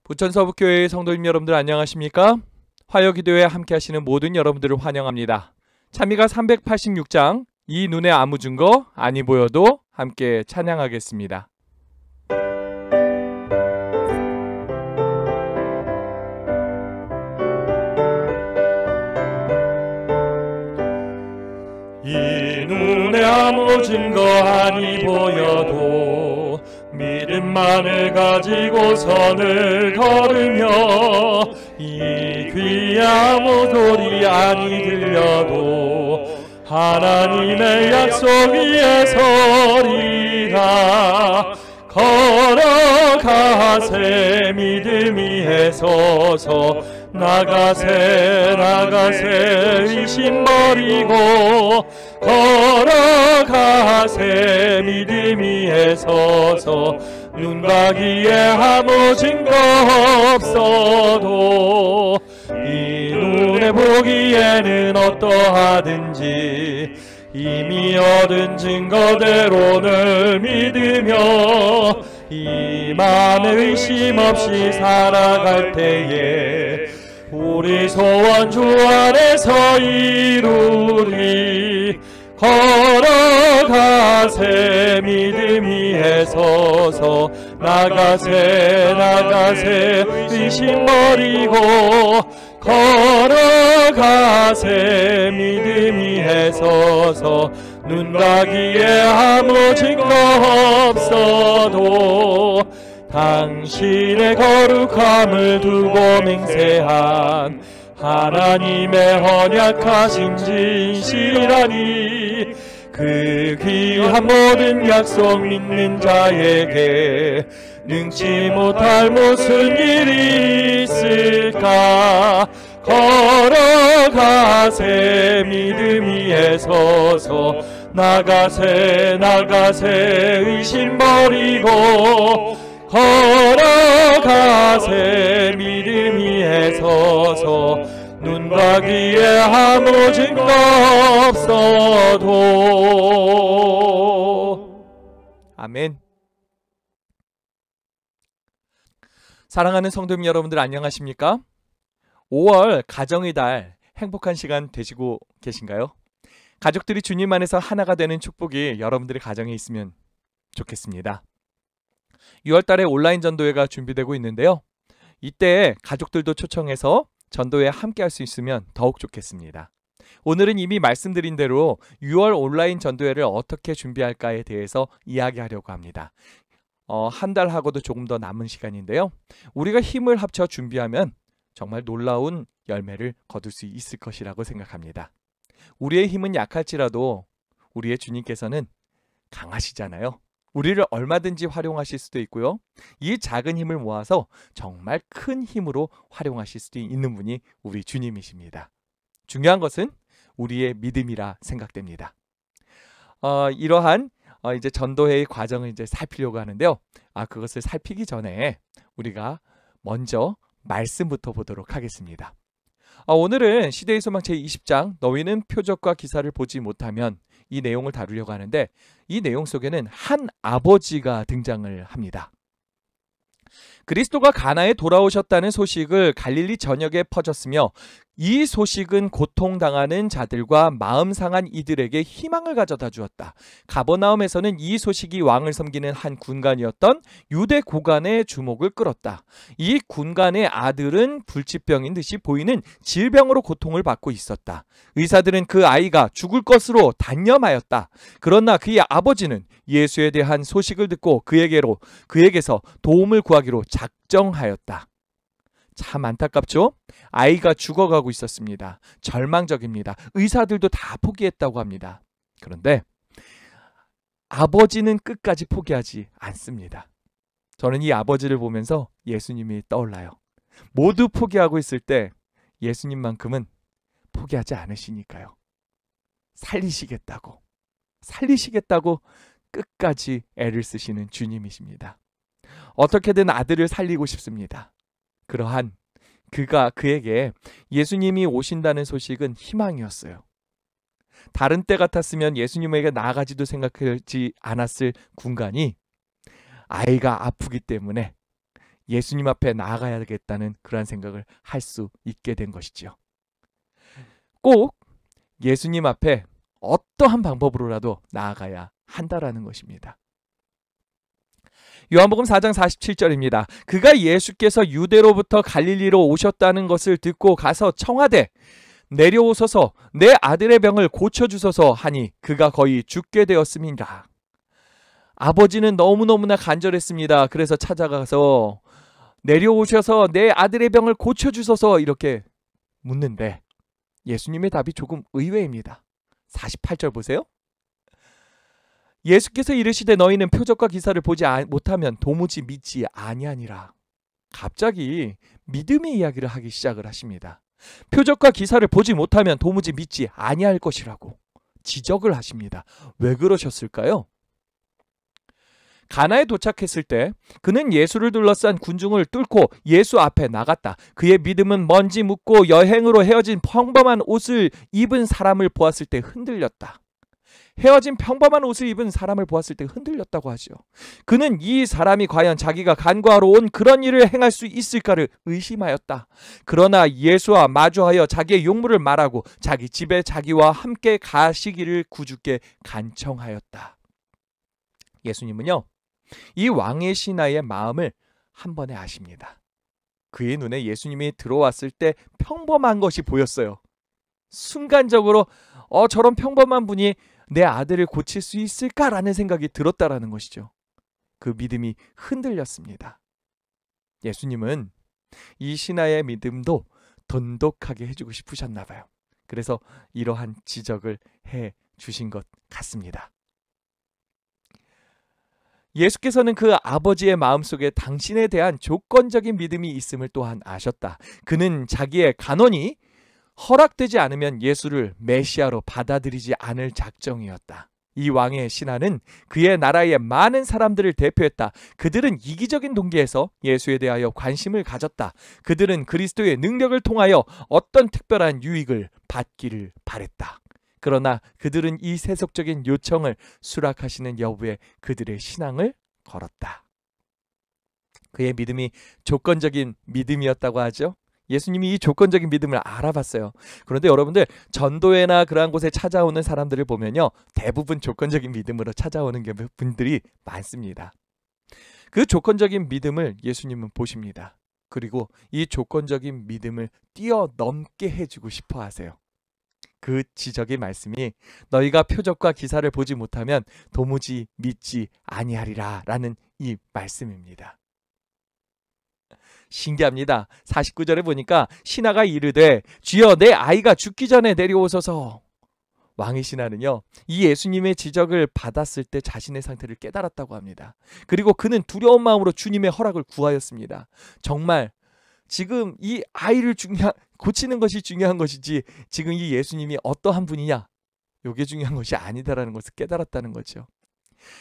부천서북교회의 성도님 여러분들 안녕하십니까? 화요기도회에 함께 하시는 모든 여러분들을 환영합니다. 찬미가 386장 이 눈에 아무 증거 아니 보여도 함께 찬양하겠습니다. 이 눈에 아무 증거 아니 보여도 믿음만을 가지고 선을 걸으며 이 귀에 아무 소리 아니 들려도 하나님의 약속 위에 서리라. 걸어가세 믿음 위에 서서 나가세 의심 버리고 걸어가세 믿음 위에 서서 눈과 귀에 아무 증거 없어도 이 눈에 보기에는 어떠하든지 이미 얻은 증거대로 늘 믿으며 이 맘에 의심 없이 살아갈 때에 우리 소원 주 안에서 이루리. 걸어가세 믿음 위에 서서 나가세 의심 버리고 걸어가세 믿음 위에 서서 눈과 귀에 아무 증거 없어도 당신의 거룩함을 두고 맹세한 하나님의 헌약하신 진실하니 그 귀한 모든 약속 믿는 자에게 능치 못할 무슨 일이 있을까. 걸어가세 믿음 위에 서서 나가세 의심 버리고 걸어가세 믿음 위에 서서 눈과 귀에 아무 증거 없어도. 아멘. 사랑하는 성도님 여러분들 안녕하십니까? 5월 가정의 달 행복한 시간 되시고 계신가요? 가족들이 주님 안에서 하나가 되는 축복이 여러분들의 가정에 있으면 좋겠습니다. 6월달에 온라인 전도회가 준비되고 있는데요. 이때 가족들도 초청해서 전도회에 함께 할 수 있으면 더욱 좋겠습니다. 오늘은 이미 말씀드린 대로 6월 온라인 전도회를 어떻게 준비할까에 대해서 이야기하려고 합니다. 한 달하고도 조금 더 남은 시간인데요. 우리가 힘을 합쳐 준비하면 정말 놀라운 열매를 거둘 수 있을 것이라고 생각합니다. 우리의 힘은 약할지라도 우리의 주님께서는 강하시잖아요. 우리를 얼마든지 활용하실 수도 있고요. 이 작은 힘을 모아서 정말 큰 힘으로 활용하실 수도 있는 분이 우리 주님이십니다. 중요한 것은 우리의 믿음이라 생각됩니다. 이러한 이제 전도회의 과정을 이제 살피려고 하는데요. 그것을 살피기 전에 우리가 먼저 말씀부터 보도록 하겠습니다. 오늘은 시대의 소망 제20장 너희는 표적과 기사를 보지 못하면 이 내용을 다루려고 하는데 이 내용 속에는 한 아버지가 등장을 합니다. 그리스도가 가나에 돌아오셨다는 소식을 갈릴리 전역에 퍼졌으며 이 소식은 고통당하는 자들과 마음 상한 이들에게 희망을 가져다 주었다. 가버나움에서는 이 소식이 왕을 섬기는 한 군관이었던 유대 고관의 주목을 끌었다. 이 군관의 아들은 불치병인 듯이 보이는 질병으로 고통을 받고 있었다. 의사들은 그 아이가 죽을 것으로 단념하였다. 그러나 그의 아버지는 예수에 대한 소식을 듣고 그에게서 도움을 구하기로 작정하였다. 참 안타깝죠? 아이가 죽어가고 있었습니다. 절망적입니다. 의사들도 다 포기했다고 합니다. 그런데 아버지는 끝까지 포기하지 않습니다. 저는 이 아버지를 보면서 예수님이 떠올라요. 모두 포기하고 있을 때 예수님만큼은 포기하지 않으시니까요. 살리시겠다고 끝까지 애를 쓰시는 주님이십니다. 어떻게든 아들을 살리고 싶습니다. 그러한 그에게 예수님이 오신다는 소식은 희망이었어요. 다른 때 같았으면 예수님에게 나아가지도 생각하지 않았을 군관이 아이가 아프기 때문에 예수님 앞에 나아가야겠다는 그러한 생각을 할 수 있게 된 것이지요. 꼭 예수님 앞에 어떠한 방법으로라도 나아가야 한다라는 것입니다. 요한복음 4장 47절입니다. 그가 예수께서 유대로부터 갈릴리로 오셨다는 것을 듣고 가서 청하되 내려오소서 내 아들의 병을 고쳐주소서 하니 그가 거의 죽게 되었음이라. 아버지는 너무너무나 간절했습니다. 그래서 찾아가서 내려오셔서 내 아들의 병을 고쳐주소서 이렇게 묻는데 예수님의 답이 조금 의외입니다. 48절 보세요. 예수께서 이르시되 너희는 표적과 기사를 보지 못하면 도무지 믿지 아니하니라. 갑자기 믿음의 이야기를 하기 시작을 하십니다. 표적과 기사를 보지 못하면 도무지 믿지 아니할 것이라고 지적을 하십니다. 왜 그러셨을까요? 가나에 도착했을 때 그는 예수를 둘러싼 군중을 뚫고 예수 앞에 나갔다. 그의 믿음은 먼지 묻고 여행으로 헤어진 평범한 옷을 입은 사람을 보았을 때 흔들렸다. 헤어진 평범한 옷을 입은 사람을 보았을 때 흔들렸다고 하죠. 그는 이 사람이 과연 자기가 간구하러 온 그런 일을 행할 수 있을까를 의심하였다. 그러나 예수와 마주하여 자기의 용무를 말하고 자기 집에 자기와 함께 가시기를 구주께 간청하였다. 예수님은요, 이 왕의 신하의 마음을 한 번에 아십니다. 그의 눈에 예수님이 들어왔을 때 평범한 것이 보였어요. 순간적으로 저런 평범한 분이 내 아들을 고칠 수 있을까라는 생각이 들었다라는 것이죠. 그 믿음이 흔들렸습니다. 예수님은 이 신하의 믿음도 돈독하게 해주고 싶으셨나 봐요. 그래서 이러한 지적을 해 주신 것 같습니다. 예수께서는 그 아버지의 마음속에 당신에 대한 조건적인 믿음이 있음을 또한 아셨다. 그는 자기의 간원이 허락되지 않으면 예수를 메시아로 받아들이지 않을 작정이었다. 이 왕의 신하는 그의 나라의 많은 사람들을 대표했다. 그들은 이기적인 동기에서 예수에 대하여 관심을 가졌다. 그들은 그리스도의 능력을 통하여 어떤 특별한 유익을 받기를 바랬다. 그러나 그들은 이 세속적인 요청을 수락하시는 여부에 그들의 신앙을 걸었다. 그의 믿음이 조건적인 믿음이었다고 하죠. 예수님이 이 조건적인 믿음을 알아봤어요. 그런데 여러분들 전도회나 그러한 곳에 찾아오는 사람들을 보면요, 대부분 조건적인 믿음으로 찾아오는 분들이 많습니다. 그 조건적인 믿음을 예수님은 보십니다. 그리고 이 조건적인 믿음을 뛰어넘게 해주고 싶어 하세요. 그 지적의 말씀이 너희가 표적과 기사를 보지 못하면 도무지 믿지 아니하리라 라는 이 말씀입니다. 신기합니다. 49절에 보니까 신하가 이르되 주여 내 아이가 죽기 전에 내려오소서. 왕의 신하는요, 이 예수님의 지적을 받았을 때 자신의 상태를 깨달았다고 합니다. 그리고 그는 두려운 마음으로 주님의 허락을 구하였습니다. 정말 지금 이 아이를 고치는 것이 중요한 것이지 지금 이 예수님이 어떠한 분이냐, 이게 중요한 것이 아니다라는 것을 깨달았다는 거죠.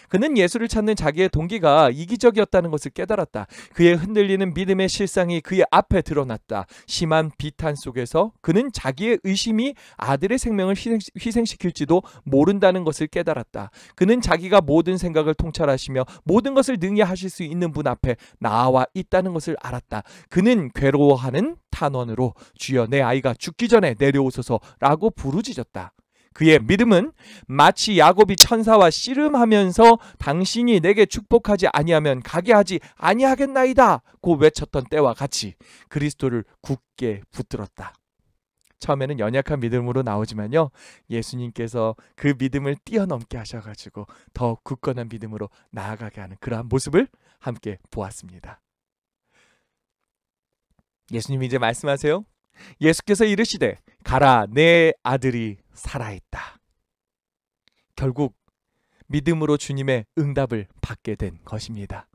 그는 예수를 찾는 자기의 동기가 이기적이었다는 것을 깨달았다. 그의 흔들리는 믿음의 실상이 그의 앞에 드러났다. 심한 비탄 속에서 그는 자기의 의심이 아들의 생명을 희생시킬지도 모른다는 것을 깨달았다. 그는 자기가 모든 생각을 통찰하시며 모든 것을 능히 하실 수 있는 분 앞에 나와 있다는 것을 알았다. 그는 괴로워하는 탄원으로 주여 내 아이가 죽기 전에 내려오소서라고 부르짖었다. 그의 믿음은 마치 야곱이 천사와 씨름하면서 당신이 내게 축복하지 아니하면 가게 하지 아니하겠나이다 고 외쳤던 때와 같이 그리스도를 굳게 붙들었다. 처음에는 연약한 믿음으로 나오지만요, 예수님께서 그 믿음을 뛰어넘게 하셔가지고 더 굳건한 믿음으로 나아가게 하는 그러한 모습을 함께 보았습니다. 예수님이 이제 말씀하세요. 예수께서 이르시되 가라 내 아들이 살아있다. 결국 믿음으로 주님의 응답을 받게 된 것입니다.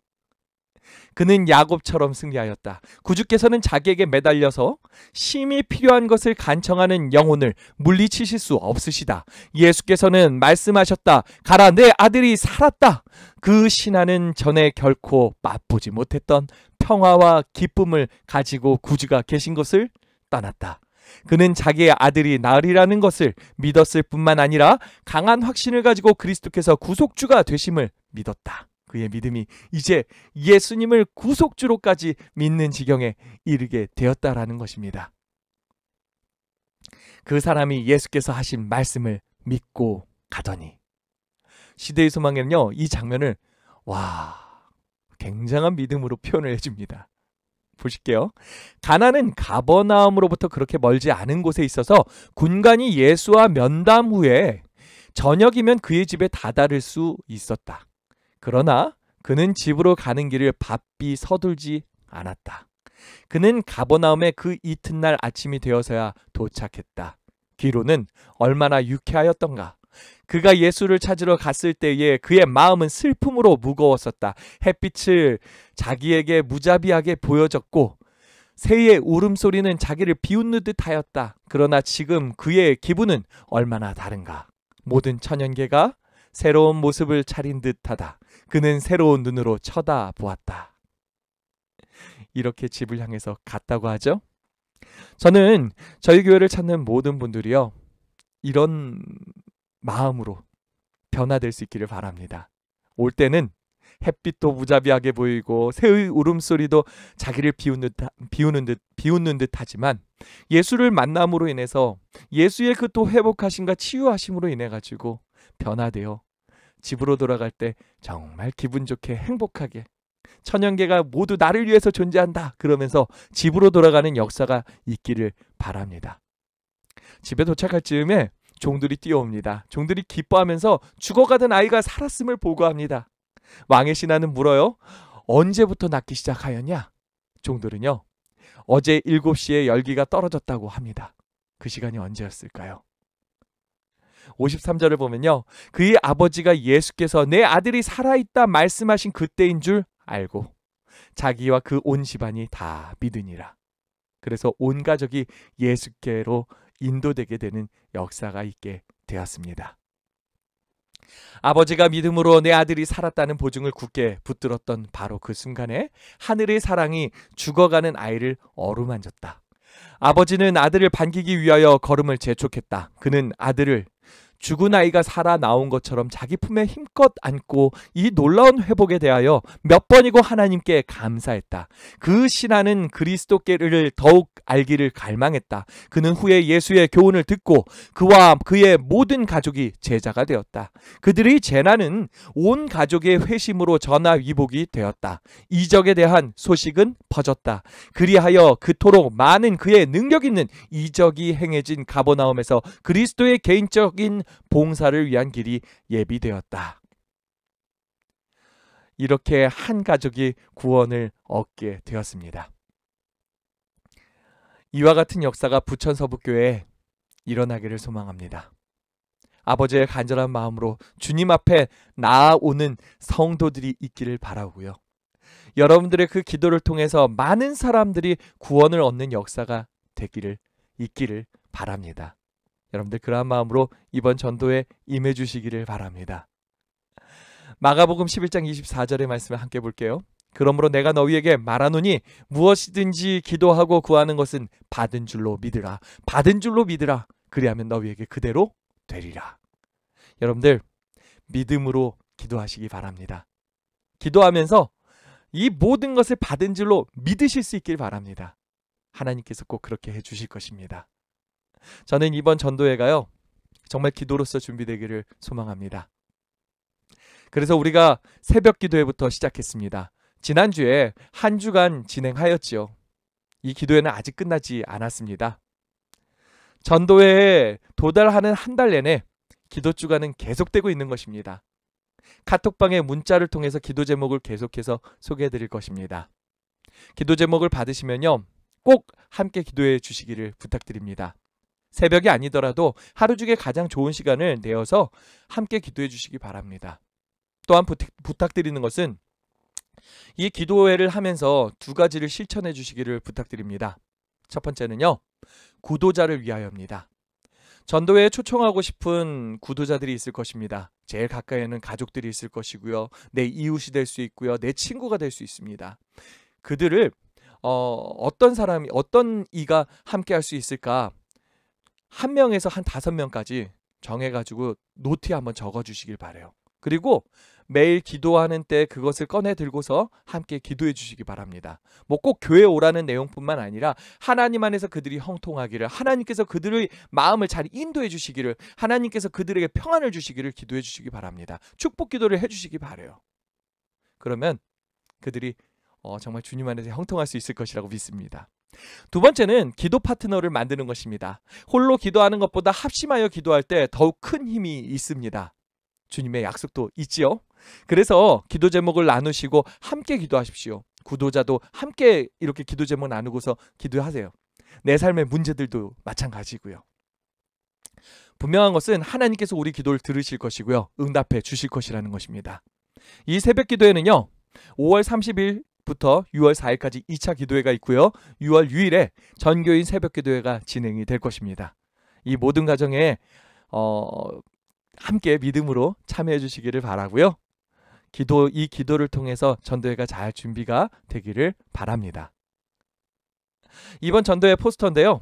그는 야곱처럼 승리하였다. 구주께서는 자기에게 매달려서 심히 필요한 것을 간청하는 영혼을 물리치실 수 없으시다. 예수께서는 말씀하셨다. 가라 내 아들이 살았다. 그 신하는 전에 결코 맛보지 못했던 평화와 기쁨을 가지고 구주가 계신 것을 떠났다. 그는 자기의 아들이 나으리라는 것을 믿었을 뿐만 아니라 강한 확신을 가지고 그리스도께서 구속주가 되심을 믿었다. 그의 믿음이 이제 예수님을 구속주로까지 믿는 지경에 이르게 되었다라는 것입니다. 그 사람이 예수께서 하신 말씀을 믿고 가더니, 시대의 소망에는요, 이 장면을 굉장한 믿음으로 표현을 해줍니다. 보실게요. 가나는 가버나움으로부터 그렇게 멀지 않은 곳에 있어서 군관이 예수와 면담 후에 저녁이면 그의 집에 다다를 수 있었다. 그러나 그는 집으로 가는 길을 바삐 서둘지 않았다. 그는 가버나움에 그 이튿날 아침이 되어서야 도착했다. 뒤로는 얼마나 유쾌하였던가. 그가 예수를 찾으러 갔을 때에 그의 마음은 슬픔으로 무거웠었다. 햇빛을 자기에게 무자비하게 보여졌고 새의 울음소리는 자기를 비웃는 듯하였다. 그러나 지금 그의 기분은 얼마나 다른가. 모든 천연계가 새로운 모습을 차린 듯하다. 그는 새로운 눈으로 쳐다보았다. 이렇게 집을 향해서 갔다고 하죠. 저는 저희 교회를 찾는 모든 분들이요, 이런 마음으로 변화될 수 있기를 바랍니다. 올 때는 햇빛도 무자비하게 보이고 새의 울음소리도 자기를 비웃는 듯 하지만 예수를 만남으로 인해서 예수의 그 또 회복하심과 치유하심으로 인해 가지고 변화되어 집으로 돌아갈 때 정말 기분 좋게 행복하게 천연계가 모두 나를 위해서 존재한다 그러면서 집으로 돌아가는 역사가 있기를 바랍니다. 집에 도착할 즈음에 종들이 뛰어옵니다. 종들이 기뻐하면서 죽어가던 아이가 살았음을 보고합니다. 왕의 신하는 물어요. 언제부터 낫기 시작하였냐? 종들은요, 어제 7시에 열기가 떨어졌다고 합니다. 그 시간이 언제였을까요? 53절을 보면요, 그의 아버지가 예수께서 내 아들이 살아있다 말씀하신 그때인 줄 알고 자기와 그 온 집안이 다 믿으니라. 그래서 온 가족이 예수께로 인도되게 되는 역사가 있게 되었습니다. 아버지가 믿음으로 내 아들이 살았다는 보증을 굳게 붙들었던 바로 그 순간에 하늘의 사랑이 죽어가는 아이를 어루만졌다. 아버지는 아들을 반기기 위하여 걸음을 재촉했다. 그는 아들을 죽은 아이가 살아 나온 것처럼 자기 품에 힘껏 안고 이 놀라운 회복에 대하여 몇 번이고 하나님께 감사했다. 그 신하는 그리스도께를 더욱 알기를 갈망했다. 그는 후에 예수의 교훈을 듣고 그와 그의 모든 가족이 제자가 되었다. 그들의 재난은 온 가족의 회심으로 전화위복이 되었다. 이적에 대한 소식은 퍼졌다. 그리하여 그토록 많은 그의 능력 있는 이적이 행해진 가버나움에서 그리스도의 개인적인 봉사를 위한 길이 예비되었다. 이렇게 한 가족이 구원을 얻게 되었습니다. 이와 같은 역사가 부천 서북교회에 일어나기를 소망합니다. 아버지의 간절한 마음으로 주님 앞에 나아오는 성도들이 있기를 바라고요. 여러분들의 그 기도를 통해서 많은 사람들이 구원을 얻는 역사가 있기를 바랍니다. 여러분들 그러한 마음으로 이번 전도에 임해 주시기를 바랍니다. 마가복음 11장 24절의 말씀을 함께 볼게요. 그러므로 내가 너희에게 말하노니 무엇이든지 기도하고 구하는 것은 받은 줄로 믿으라. 받은 줄로 믿으라. 그리하면 너희에게 그대로 되리라. 여러분들 믿음으로 기도하시기 바랍니다. 기도하면서 이 모든 것을 받은 줄로 믿으실 수 있길 바랍니다. 하나님께서 꼭 그렇게 해주실 것입니다. 저는 이번 전도회가요, 정말 기도로서 준비되기를 소망합니다. 그래서 우리가 새벽 기도회부터 시작했습니다. 지난주에 한 주간 진행하였지요. 이 기도회는 아직 끝나지 않았습니다. 전도회에 도달하는 한 달 내내 기도 주간은 계속되고 있는 것입니다. 카톡방에 문자를 통해서 기도 제목을 계속해서 소개해 드릴 것입니다. 기도 제목을 받으시면요, 꼭 함께 기도해 주시기를 부탁드립니다. 새벽이 아니더라도 하루 중에 가장 좋은 시간을 내어서 함께 기도해 주시기 바랍니다. 또한 부탁드리는 것은 이 기도회를 하면서 두 가지를 실천해 주시기를 부탁드립니다. 첫 번째는요, 구도자를 위하여입니다. 전도회에 초청하고 싶은 구도자들이 있을 것입니다. 제일 가까이에는 가족들이 있을 것이고요. 내 이웃이 될 수 있고요. 내 친구가 될 수 있습니다. 그들을 어떤 이가 함께 할 수 있을까? 1명에서 한 5명까지 정해가지고 노트에 한번 적어주시길 바래요. 그리고 매일 기도하는 때 그것을 꺼내 들고서 함께 기도해 주시기 바랍니다. 뭐 꼭 교회 오라는 내용뿐만 아니라 하나님 안에서 그들이 형통하기를, 하나님께서 그들의 마음을 잘 인도해 주시기를, 하나님께서 그들에게 평안을 주시기를 기도해 주시기 바랍니다. 축복 기도를 해 주시기 바라요. 그러면 그들이 정말 주님 안에서 형통할 수 있을 것이라고 믿습니다. 두 번째는 기도 파트너를 만드는 것입니다. 홀로 기도하는 것보다 합심하여 기도할 때 더욱 큰 힘이 있습니다. 주님의 약속도 있지요. 그래서 기도 제목을 나누시고 함께 기도하십시오. 구도자도 함께 이렇게 기도 제목 나누고서 기도하세요. 내 삶의 문제들도 마찬가지고요. 분명한 것은 하나님께서 우리 기도를 들으실 것이고요. 응답해 주실 것이라는 것입니다. 이 새벽 기도회는요. 5월 30일부터 6월 4일까지 2차 기도회가 있고요. 6월 6일에 전교인 새벽 기도회가 진행이 될 것입니다. 이 모든 과정에 함께 믿음으로 참여해 주시기를 바라고요. 이 기도를 통해서 전도회가 잘 준비가 되기를 바랍니다. 이번 전도회 포스터인데요.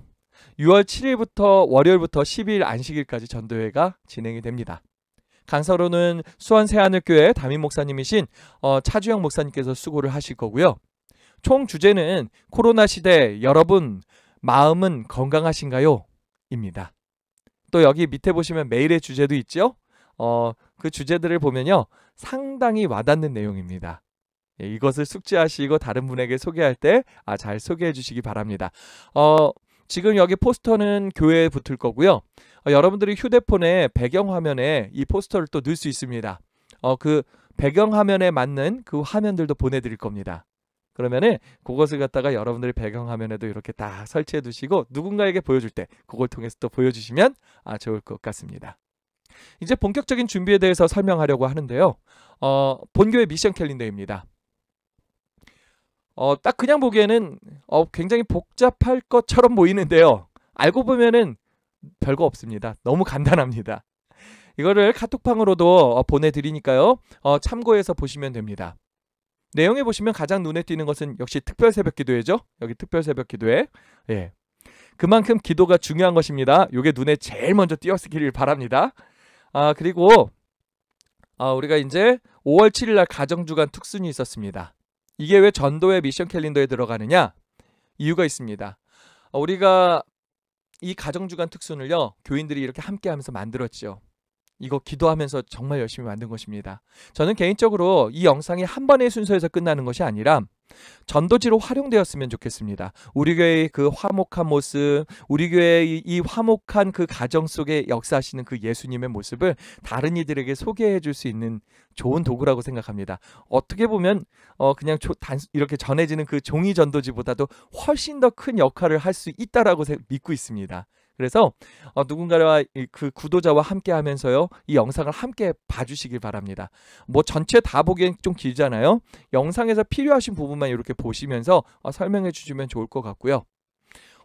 6월 7일부터 월요일부터 10일 안식일까지 전도회가 진행이 됩니다. 강사로는 수원 새하늘교회 담임 목사님이신 차주영 목사님께서 수고를 하실 거고요. 총 주제는 코로나 시대 여러분 마음은 건강하신가요? 입니다. 또 여기 밑에 보시면 메일의 주제도 있죠? 그 주제들을 보면요. 상당히 와닿는 내용입니다. 이것을 숙지하시고 다른 분에게 소개할 때 잘 소개해 주시기 바랍니다. 지금 여기 포스터는 교회에 붙을 거고요. 여러분들이 휴대폰에 배경화면에 이 포스터를 또 넣을 수 있습니다. 그 배경화면에 맞는 그 화면들도 보내드릴 겁니다. 그러면은 그것을 갖다가 여러분들이 배경화면에도 이렇게 딱 설치해 두시고 누군가에게 보여줄 때 그걸 통해서 또 보여주시면 좋을 것 같습니다. 이제 본격적인 준비에 대해서 설명하려고 하는데요. 본교회 미션 캘린더입니다. 딱 그냥 보기에는 굉장히 복잡할 것처럼 보이는데요. 알고 보면은 별거 없습니다. 너무 간단합니다. 이거를 카톡방으로도 보내드리니까요. 참고해서 보시면 됩니다. 내용에 보시면 가장 눈에 띄는 것은 역시 특별 새벽 기도회죠. 여기 특별 새벽 기도회. 예. 그만큼 기도가 중요한 것입니다. 이게 눈에 제일 먼저 띄었기를 바랍니다. 그리고 우리가 이제 5월 7일 날 가정주간 특순이 있었습니다. 이게 왜 전도회 미션 캘린더에 들어가느냐? 이유가 있습니다. 우리가 이 가정주간 특순을요. 교인들이 이렇게 함께 하면서 만들었죠. 이거 기도하면서 정말 열심히 만든 것입니다. 저는 개인적으로 이 영상이 한 번의 순서에서 끝나는 것이 아니라 전도지로 활용되었으면 좋겠습니다. 우리 교회의 그 화목한 모습, 우리 교회의 이 화목한 그 가정 속에 역사하시는 그 예수님의 모습을 다른 이들에게 소개해 줄 수 있는 좋은 도구라고 생각합니다. 어떻게 보면 그냥 이렇게 전해지는 그 종이 전도지보다도 훨씬 더 큰 역할을 할 수 있다라고 믿고 있습니다. 그래서 누군가와 그 구도자와 함께 하면서요. 이 영상을 함께 봐주시길 바랍니다. 뭐 전체 다 보기엔 좀 길잖아요. 영상에서 필요하신 부분만 이렇게 보시면서 설명해 주시면 좋을 것 같고요.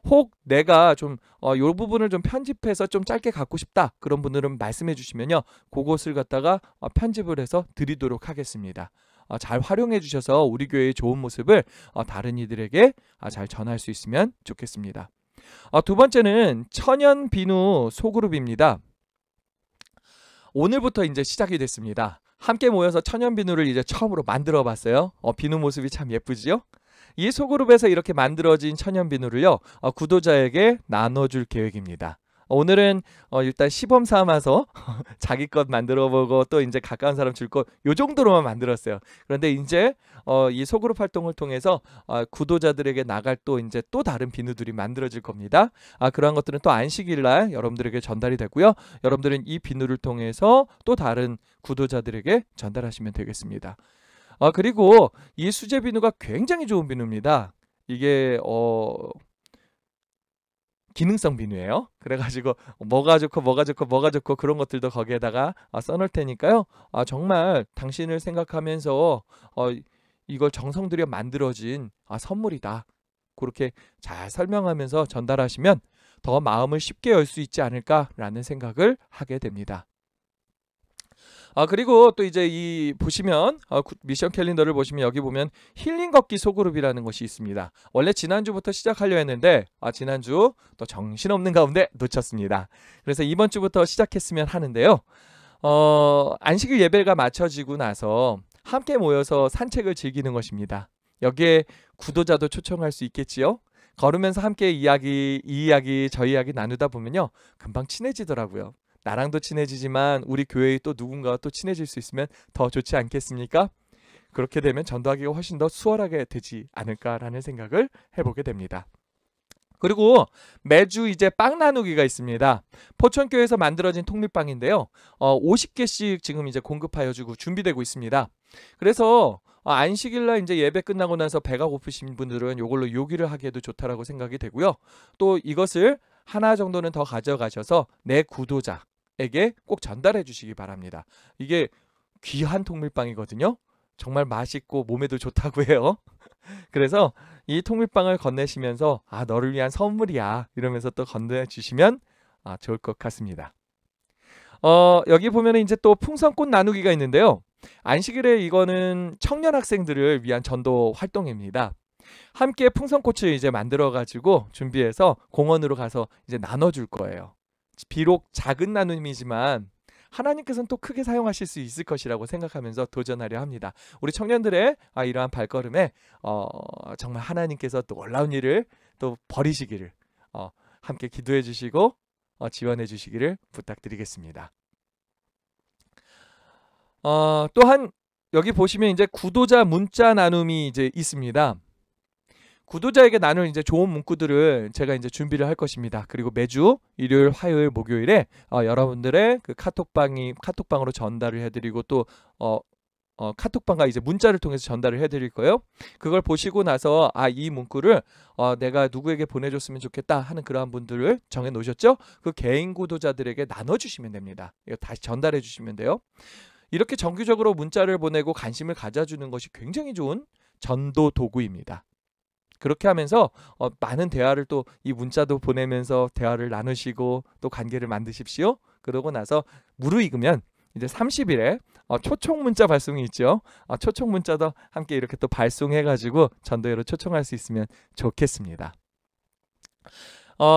혹 내가 좀 이 부분을 좀 편집해서 좀 짧게 갖고 싶다. 그런 분들은 말씀해 주시면요. 그것을 갖다가 편집을 해서 드리도록 하겠습니다. 잘 활용해 주셔서 우리 교회의 좋은 모습을 다른 이들에게 잘 전할 수 있으면 좋겠습니다. 두 번째는 천연 비누 소그룹입니다. 오늘부터 이제 시작이 됐습니다. 함께 모여서 천연 비누를 이제 처음으로 만들어 봤어요. 비누 모습이 참 예쁘지요? 이 소그룹에서 이렇게 만들어진 천연 비누를요. 구도자에게 나눠줄 계획입니다. 오늘은 일단 시범 삼아서 자기 것 만들어보고 또 이제 가까운 사람 줄 것 요 정도로만 만들었어요. 그런데 이제 이 소그룹 활동을 통해서 구도자들에게 나갈 이제 또 다른 비누들이 만들어질 겁니다. 그러한 것들은 또 안식일날 여러분들에게 전달이 되고요. 여러분들은 이 비누를 통해서 또 다른 구도자들에게 전달하시면 되겠습니다. 그리고 이 수제 비누가 굉장히 좋은 비누입니다. 이게 기능성 비누예요. 그래가지고 뭐가 좋고 그런 것들도 거기에다가 써놓을 테니까요. 정말 당신을 생각하면서 이걸 정성 들여 만들어진 선물이다. 그렇게 잘 설명하면서 전달하시면 더 마음을 쉽게 열 수 있지 않을까라는 생각을 하게 됩니다. 그리고 또 이제 보시면 미션 캘린더를 보시면 여기 보면 힐링 걷기 소그룹이라는 것이 있습니다. 원래 지난주부터 시작하려 했는데 지난주 또 정신없는 가운데 놓쳤습니다. 그래서 이번 주부터 시작했으면 하는데요. 안식일 예배가 마쳐지고 나서 함께 모여서 산책을 즐기는 것입니다. 여기에 구도자도 초청할 수 있겠지요. 걸으면서 함께 이 이야기 저 이야기 나누다 보면요, 금방 친해지더라고요. 나랑도 친해지지만 우리 교회의 또 누군가와 또 친해질 수 있으면 더 좋지 않겠습니까? 그렇게 되면 전도하기가 훨씬 더 수월하게 되지 않을까라는 생각을 해보게 됩니다. 그리고 매주 이제 빵 나누기가 있습니다. 포천교회에서 만들어진 통밀빵인데요. 50개씩 지금 이제 공급하여 주고 준비되고 있습니다. 그래서 안식일날 이제 예배 끝나고 나서 배가 고프신 분들은 이걸로 요기를 하기에도 좋다라고 생각이 되고요. 또 이것을 하나 정도는 더 가져가셔서 내 구도자에게 꼭 전달해 주시기 바랍니다. 이게 귀한 통밀빵이거든요. 정말 맛있고 몸에도 좋다고 해요. 그래서 이 통밀빵을 건네시면서 너를 위한 선물이야 이러면서 또 건네주시면 좋을 것 같습니다. 여기 보면 이제 또 풍선꽃 나누기가 있는데요. 안식일에 이거는 청년 학생들을 위한 전도 활동입니다. 함께 풍선꽃을 이제 만들어 가지고 준비해서 공원으로 가서 이제 나눠줄 거예요. 비록 작은 나눔이지만 하나님께서는 또 크게 사용하실 수 있을 것이라고 생각하면서 도전하려 합니다. 우리 청년들의 이러한 발걸음에 정말 하나님께서 또 놀라운 일을 또 벌이시기를 함께 기도해 주시고 지원해 주시기를 부탁드리겠습니다. 또한 여기 보시면 이제 구도자 문자 나눔이 이제 있습니다. 구도자에게 나눌 이제 좋은 문구들을 제가 이제 준비를 할 것입니다. 그리고 매주 일요일, 화요일, 목요일에 여러분들의 그 카톡방으로 전달을 해드리고 또 카톡방과 이제 문자를 통해서 전달을 해드릴 거예요. 그걸 보시고 나서 이 문구를 내가 누구에게 보내줬으면 좋겠다 하는 그러한 분들을 정해 놓으셨죠? 그 개인 구도자들에게 나눠주시면 됩니다. 이거 다시 전달해 주시면 돼요. 이렇게 정기적으로 문자를 보내고 관심을 가져주는 것이 굉장히 좋은 전도 도구입니다. 그렇게 하면서 많은 대화를 또 이 문자도 보내면서 대화를 나누시고 또 관계를 만드십시오. 그러고 나서 무르익으면 이제 30일에 초청 문자 발송이 있죠. 초청 문자도 함께 이렇게 또 발송해가지고 전도회로 초청할 수 있으면 좋겠습니다.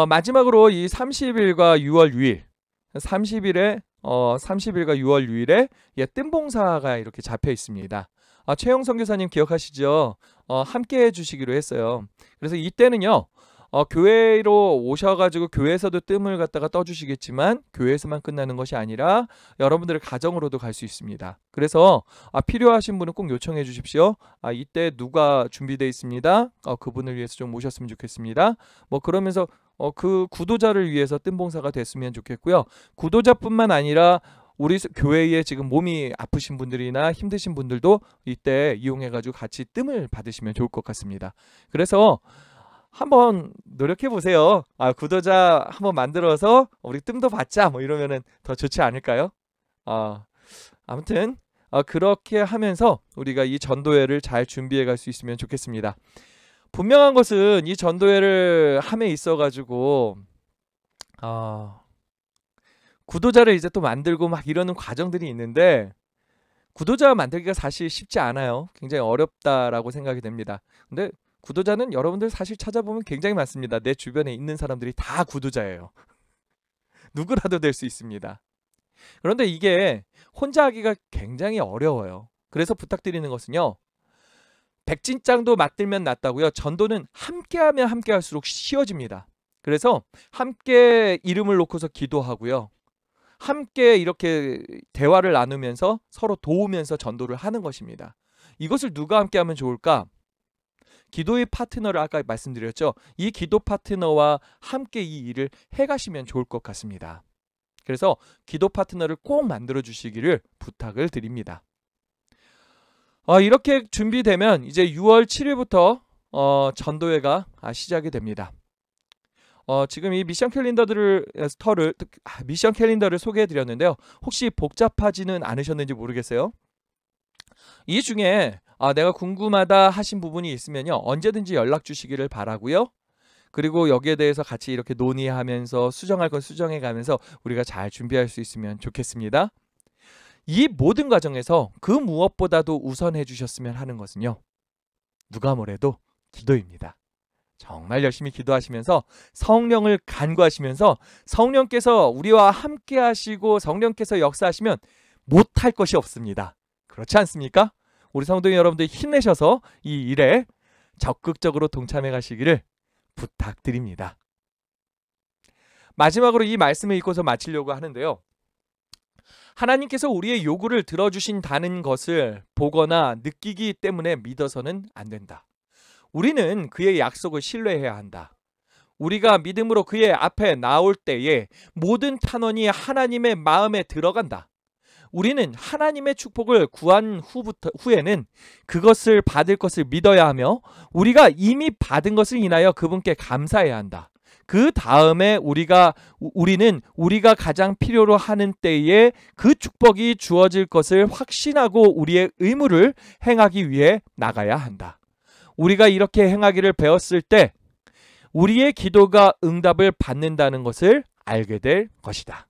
마지막으로 이 30일과 6월 6일 30일과 6월 6일에 뜬봉사가 이렇게 잡혀 있습니다. 최영 선교사님 기억하시죠? 함께 해주시기로 했어요. 그래서 이때는요, 교회로 오셔가지고 교회에서도 뜸을 갖다가 떠주시겠지만 교회에서만 끝나는 것이 아니라 여러분들의 가정으로도 갈 수 있습니다. 그래서 필요하신 분은 꼭 요청해 주십시오. 이때 누가 준비되어 있습니다. 그분을 위해서 좀 모셨으면 좋겠습니다. 뭐 그러면서 그 구도자를 위해서 뜬봉사가 됐으면 좋겠고요. 구도자뿐만 아니라 우리 교회에 지금 몸이 아프신 분들이나 힘드신 분들도 이때 이용해가지고 같이 뜸을 받으시면 좋을 것 같습니다. 그래서 한번 노력해 보세요. 구도자 한번 만들어서 우리 뜸도 받자 뭐 이러면은 더 좋지 않을까요? 아무튼 그렇게 하면서 우리가 이 전도회를 잘 준비해 갈 수 있으면 좋겠습니다. 분명한 것은 이 전도회를 함에 있어가지고 구도자를 이제 또 만들고 막 이러는 과정들이 있는데 구도자 만들기가 사실 쉽지 않아요. 굉장히 어렵다라고 생각이 됩니다. 근데 구도자는 여러분들 사실 찾아보면 굉장히 많습니다. 내 주변에 있는 사람들이 다 구도자예요. 누구라도 될 수 있습니다. 그런데 이게 혼자 하기가 굉장히 어려워요. 그래서 부탁드리는 것은요. 백진짱도 맞들면 낫다고요. 전도는 함께하면 함께할수록 쉬워집니다. 그래서 함께 이름을 놓고서 기도하고요. 함께 이렇게 대화를 나누면서 서로 도우면서 전도를 하는 것입니다. 이것을 누가 함께하면 좋을까? 기도의 파트너를 아까 말씀드렸죠. 이 기도 파트너와 함께 이 일을 해가시면 좋을 것 같습니다. 그래서 기도 파트너를 꼭 만들어 주시기를 부탁을 드립니다. 이렇게 준비되면 이제 6월 7일부터 전도회가 시작이 됩니다. 지금 이 미션 캘린더를 소개해 드렸는데요. 혹시 복잡하지는 않으셨는지 모르겠어요. 이 중에 내가 궁금하다 하신 부분이 있으면요. 언제든지 연락 주시기를 바라고요. 그리고 여기에 대해서 같이 이렇게 논의하면서 수정할 건 수정해 가면서 우리가 잘 준비할 수 있으면 좋겠습니다. 이 모든 과정에서 그 무엇보다도 우선해 주셨으면 하는 것은요. 누가 뭐래도 기도입니다. 정말 열심히 기도하시면서 성령을 간구하시면서 성령께서 우리와 함께 하시고 성령께서 역사하시면 못할 것이 없습니다. 그렇지 않습니까? 우리 성도 여러분들 힘내셔서 이 일에 적극적으로 동참해 가시기를 부탁드립니다. 마지막으로 이 말씀을 읽고서 마치려고 하는데요. 하나님께서 우리의 요구를 들어주신다는 것을 보거나 느끼기 때문에 믿어서는 안 된다. 우리는 그의 약속을 신뢰해야 한다. 우리가 믿음으로 그의 앞에 나올 때에 모든 탄원이 하나님의 마음에 들어간다. 우리는 하나님의 축복을 구한 후에는 그것을 받을 것을 믿어야 하며 우리가 이미 받은 것을 인하여 그분께 감사해야 한다. 그 다음에 우리는 우리가 가장 필요로 하는 때에 그 축복이 주어질 것을 확신하고 우리의 의무를 행하기 위해 나가야 한다. 우리가 이렇게 행하기를 배웠을 때 우리의 기도가 응답을 받는다는 것을 알게 될 것이다.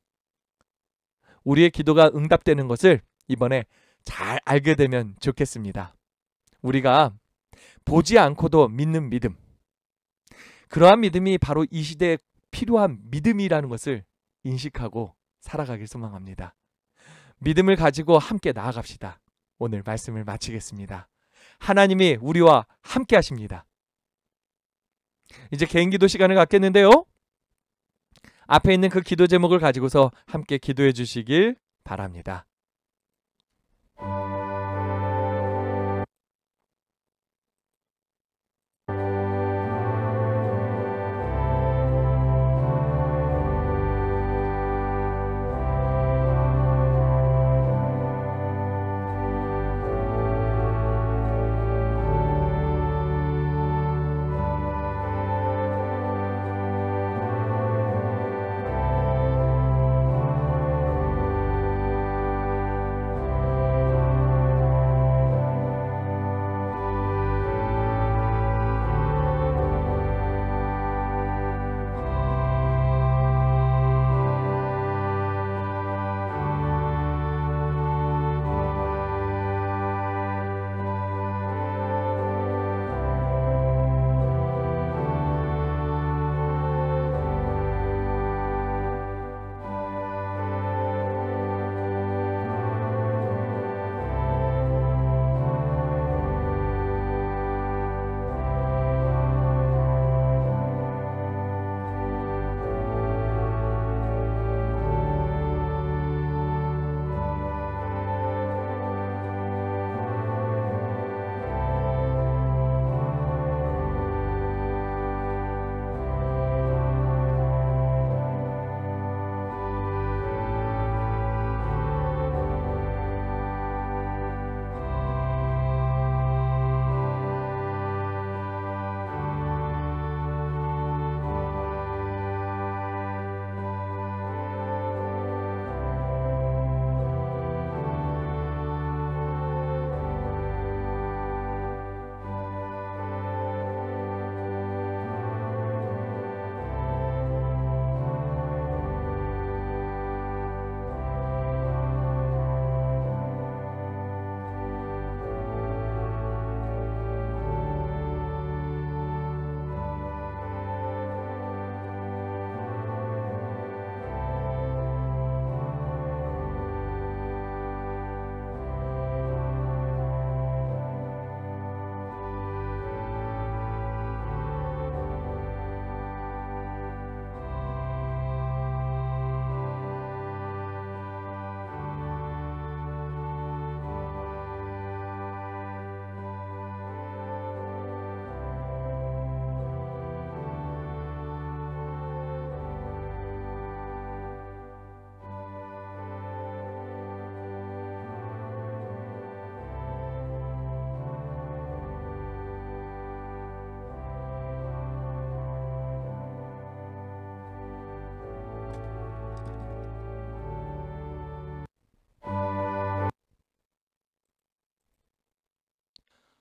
우리의 기도가 응답되는 것을 이번에 잘 알게 되면 좋겠습니다. 우리가 보지 않고도 믿는 믿음, 그러한 믿음이 바로 이 시대에 필요한 믿음이라는 것을 인식하고 살아가길 소망합니다. 믿음을 가지고 함께 나아갑시다. 오늘 말씀을 마치겠습니다. 하나님이 우리와 함께 하십니다. 이제 개인 기도 시간을 갖겠는데요. 앞에 있는 그 기도 제목을 가지고서 함께 기도해 주시길 바랍니다.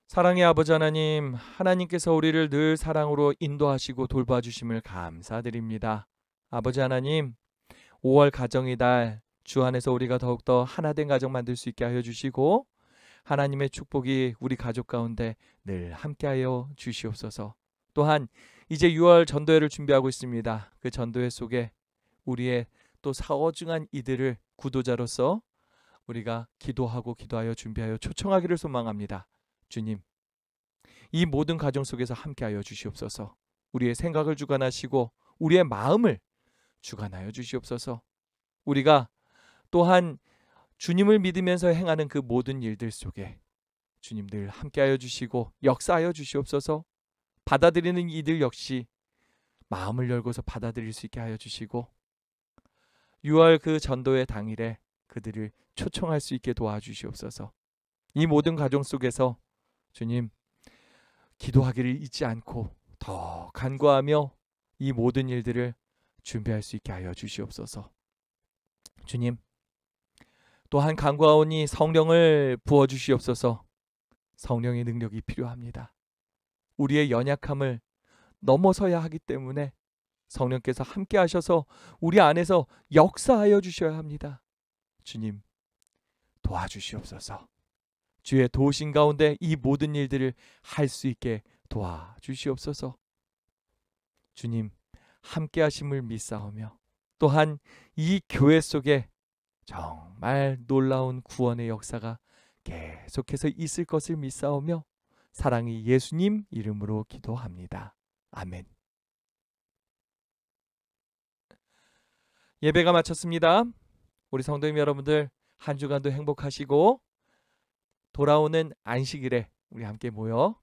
사랑의 아버지 하나님, 하나님께서 우리를 늘 사랑으로 인도하시고 돌봐주심을 감사드립니다. 아버지 하나님, 5월 가정의 달 주 안에서 우리가 더욱더 하나된 가정 만들 수 있게 하여 주시고 하나님의 축복이 우리 가족 가운데 늘 함께하여 주시옵소서. 또한 이제 6월 전도회를 준비하고 있습니다. 그 전도회 속에 우리의 또 사오증한 이들을 구도자로서 우리가 기도하여 준비하여 초청하기를 소망합니다. 주님, 이 모든 가정 속에서 함께하여 주시옵소서. 우리의 생각을 주관하시고 우리의 마음을 주관하여 주시옵소서. 우리가 또한 주님을 믿으면서 행하는 그 모든 일들 속에 주님 늘 함께하여 주시고 역사하여 주시옵소서. 받아들이는 이들 역시 마음을 열고서 받아들일 수 있게 하여 주시고 6월 그 전도회 당일에 그들을 초청할 수 있게 도와주시옵소서. 이 모든 가정 속에서 주님 기도하기를 잊지 않고 더 간구하며 이 모든 일들을 준비할 수 있게 하여 주시옵소서. 주님, 또한 간구하오니 성령을 부어주시옵소서. 성령의 능력이 필요합니다. 우리의 연약함을 넘어서야 하기 때문에 성령께서 함께 하셔서 우리 안에서 역사하여 주셔야 합니다. 주님, 도와주시옵소서. 주의 도우심 가운데 이 모든 일들을 할 수 있게 도와주시옵소서. 주님, 함께 하심을 믿사오며 또한 이 교회 속에 정말 놀라운 구원의 역사가 계속해서 있을 것을 믿사오며 사랑의 예수님 이름으로 기도합니다. 아멘. 예배가 마쳤습니다. 우리 성도님 여러분들 한 주간도 행복하시고 돌아오는 안식일에 우리 함께 모여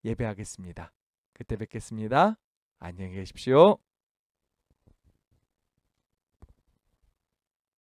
예배하겠습니다. 그때 뵙겠습니다. 안녕히 계십시오.